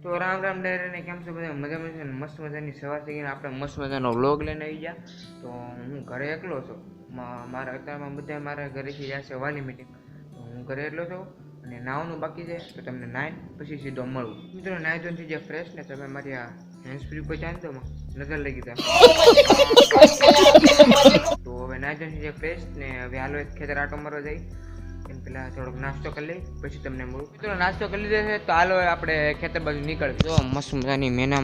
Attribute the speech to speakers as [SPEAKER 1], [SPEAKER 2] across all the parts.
[SPEAKER 1] તો રામ રામ ડાયરે ને કેમ છો બધા મજામાં છે ને? મસ્ત મજાની સવાર થઈ ગઈ, આપણે મસ્ત મજાનો વ્લોગ લઈને આવી ગયા. તો હું ઘરે એકલો છું, મારા અત્યારમાં બધા મારા ઘરેથી જશે વાલી મીટિંગ. તો હું ઘરે એટલો છું અને નાવાનું બાકી છે, તો તમને નાઈન પછી સીધો મળું. મિત્રો નાઈ ધોઈને થઈ જાય ફ્રેશ ને તમે મારી આ હેન્ડ ફ્રી પર ચાંદ દો નજર લગી જાય. તો હવે નાઈ ધોઈને થઈ જાય ફ્રેશ ને હવે હાલો એક ખેતર આટો મારવા જાય. એમ પેલા થોડોક નાસ્તો કરી લઈ પછી તમને મળું. મિત્રો નાસ્તો કરી લીધો છે, તો હાલો આપણે ખેતર બાજુ નીકળીએ. જો મસ્ત મજાની મેના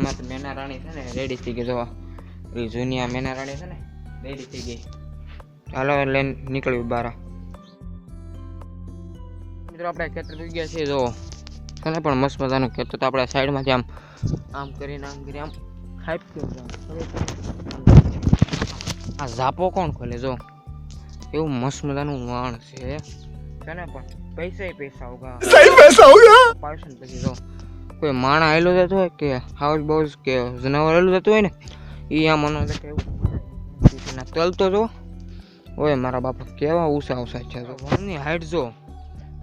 [SPEAKER 1] રાણી છે ને રેડી થઈ ગઈ. જો એ જૂની મેના રાણી છે ને રેડી થઈ ગઈ. હાલો લઈને નીકળ્યું બહાર. મિત્રો આપણે ખેતર થઈ ગયા છે. જો છે ને પણ મસ્ત મજાનું ખેતર. તો આપણે સાઈડમાંથી આમ કરીને આમ ખાઈ આ ઝાપો કોણ ખોલે? જો એવું મસ્ત મજાનું વાણ છે ને પણ પૈસા હોગા પાડશે ને પછી જો કોઈ માણા આવેલું જતું હોય કે હાઉસ બાઉસ કે જનાવર આવેલું જતું હોય ને એ આ મનો તલતો જો ઓય મારા બાપા કેવા ઊંચા છે. જો વણની હાઈટ જો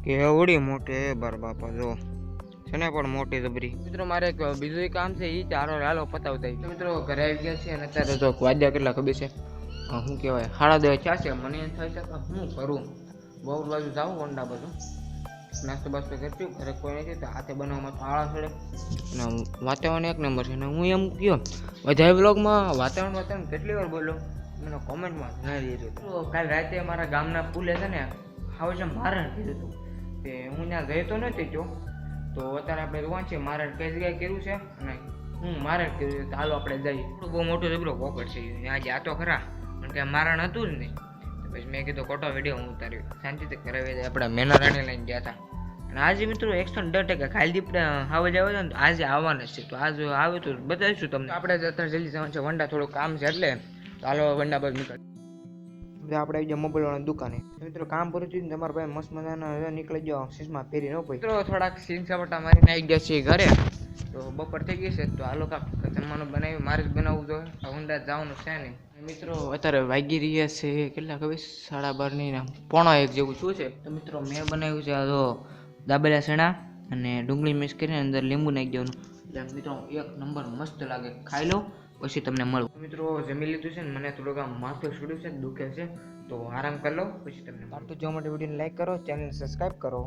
[SPEAKER 1] કે એવડી મોટી બાર બાપા જો છે ને પણ મોટી જબરી. મિત્રો મારે એક બીજું કામ છે, એ ચારો હાલો પતાવતા. મિત્રો ઘરે આવી ગયા છે અને અત્યારે જો વાદ્યા કેટલા ખબર છે શું કહેવાય 9:30 થયા છે. મને એમ થાય છે કે હું કરું બહુ બાજુ જાઉં વંડા બધું નાસ્તો બાસ્તો કરશું. ઘરે કોઈ નથી તો હાથે બનાવવામાં તો આળા ચડે અને વાતાવરણ એક નંબર છે. અને હું એમ કહ્યો બધા બ્લોગમાં વાતાવરણ કેટલી વાર બોલો મને કોમેન્ટમાં જણાવી દીધું. તો કાલ રાતે મારા ગામના પુલે છે ને હવે છે મારણ કીધું હતું તે હું ત્યાં જતો નથી જો. તો અત્યારે આપણે જોવાનું છે મારણ કઈ જગ્યાએ કર્યું છે અને હું મારણ કર્યું છે. તો હાલો આપણે જઈએ. બહુ મોટો જબરો પોકટ છે આજે આ તો ખરા પણ કે મારણ હતું જ નહીં. પછી મેં કીધું ખોટો વિડીયો હું ઉતાર્યો શાંતિથી કરાવી દે. આપણે મેના રાણી લઈને ગયા હતા અને આજે મિત્રો 110% ખાલી દીપડે આવે જ આવે છે ને આજે આવવાના છે. તો આજે આવે તો બતાવીશું તમને. આપણે અત્યારે જલ્દી જવાનું છે વંડા, થોડું કામ છે એટલે તો હાલો વંડા બાજુ નીકળ. આપણે આવી જાવ મોબાઈલ વાળાની દુકાને. મિત્રો કામ પૂરું થયું ને તમારા ભાઈ મસ્ત મજાના નીકળી જાઓ સીસમાં પહેરી ન ભાઈ. મિત્રો થોડાક સીન સપાટા મારીને આવી ગયા છીએ ઘરે. તો બપોર થઈ ગઈ છે તો હાલો કાંક જમવાનું બનાવ્યું. મારે જ બનાવવું જોઈએ, ઊંડા જવાનું છે નહીં. મિત્રો અત્યારે વાગી રહ્યા છે કેટલા ખબર 12:30 ને 1:45 જેવું શું છે. તો મિત્રો મેં બનાવ્યું છે આ જો દાબેલા ચણા અને ડુંગળી મિક્સ કરીને અંદર લીંબુ નાખી દેવાનું. એટલે મિત્રો એક નંબર મસ્ત લાગે. ખાઈ લો પછી તમને મળું. મિત્રો જમી લીધું છે ને મને થોડુંક આમ માથું છોડ્યું છે દુખે છે તો આરામ કરી લો પછી તમને. તો જોવા માટે વિડીયોને લાઈક કરો, ચેનલને સબસ્ક્રાઈબ કરો.